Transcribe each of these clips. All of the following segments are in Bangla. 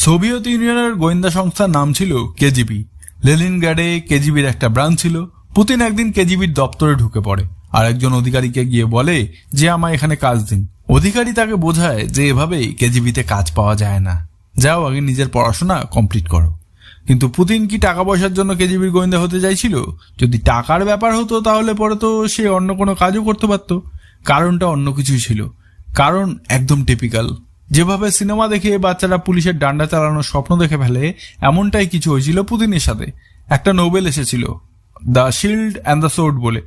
সোভিয়েত ইউনিয়নের গোয়েন্দা সংস্থার নাম ছিল কেজিবি। লেনিনগ্রাডে কেজিবির একটা ব্রাঞ্চ ছিল। পুতিন একদিন কেজিবির দপ্তরে ঢুকে পড়ে আর একজন অধিকারীকে গিয়ে বলে যে আমায় এখানে কাজ দিন। অধিকারী তাকে বোঝায় যে এভাবেই কেজিবিতে কাজ পাওয়া যায় না, যাও আগে নিজের পড়াশোনা কমপ্লিট করো। কিন্তু পুতিন কি টাকা পয়সার জন্য কেজিবির গোয়েন্দা হতে চাইছিল? যদি টাকার ব্যাপার হতো তাহলে পরে তো সে অন্য কোনো কাজও করতে পারত। কারণটা অন্য কিছুই ছিল। কারণ একদম টিপিক্যাল। যেভাবে সিনেমা দেখে বাচ্চারা পুলিশের ডান্ডা চালানোর স্বপ্ন দেখে ফেলে, এমনটাই কিছু হয়েছিল পুতিনের সাথে। একটা নোবেল এসেছিল, the shield and the sword বলে।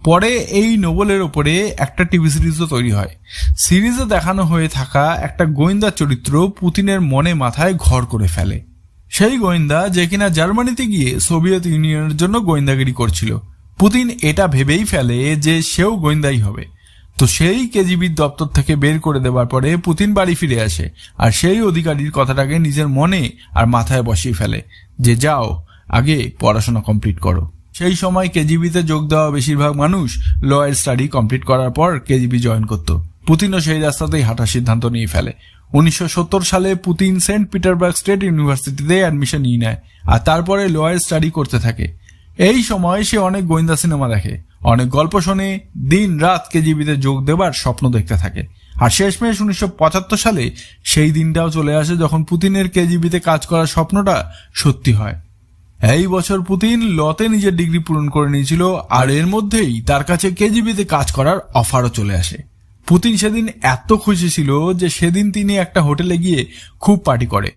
পরে এই নোবেলের ওপরে একটা টিভি সিরিজও তৈরি হয়। সিরিজে দেখানো হয়ে থাকা একটা গোয়েন্দা চরিত্র পুতিনের মনে মাথায় ঘর করে ফেলে। সেই গোয়েন্দা যে কিনা জার্মানিতে গিয়ে সোভিয়েত ইউনিয়নের জন্য গোয়েন্দাগিরি করছিল। পুতিন এটা ভেবেই ফেলে যে সেও গোয়েন্দাই হবে। তো সেই কেজিবির দপ্তর থেকে বের করে দেওয়ার পরে পুতিন বাড়ি ফিরে আসে আর সেই অধিকারীর কথাটাকে নিজের মনে আর মাথায় বসিয়ে ফেলে যে যাও আগে পড়াশোনা কমপ্লিট করো। সেই সময় কেজিবিতে যোগ দেওয়া বেশিরভাগ মানুষ লয়ের স্টাডি কমপ্লিট করার পর কেজিবি জয়েন করত। পুতিনও সেই রাস্তাতেই হাঁটার সিদ্ধান্ত নিয়ে ফেলে। 1970 সালে পুতিন সেন্ট পিটারবার্গ স্টেট ইউনিভার্সিটিতে অ্যাডমিশন নিয়ে নেয় আর তারপরে লয়ের স্টাডি করতে থাকে। এই সময় সে অনেক গোয়েন্দা সিনেমা দেখে, অনেক গল্প শোনে, দিন রাত কেজিবিতে যোগ দেবার স্বপ্ন দেখতে থাকে। আর শেষমেশ 1975 সালে সেই দিনটাও চলে আসে যখন পুতিনের কেজিবিতে কাজ করার স্বপ্নটা সত্যি হয়। এই বছর পুতিন লতে নিজের ডিগ্রি পূরণ করে নিয়েছিল আর এর মধ্যেই তার কাছে কেজিবিতে কাজ করার অফারও চলে আসে। পুতিন সেদিন এত খুশি ছিল যে সেদিন তিনি একটা হোটেলে গিয়ে খুব পার্টি করে।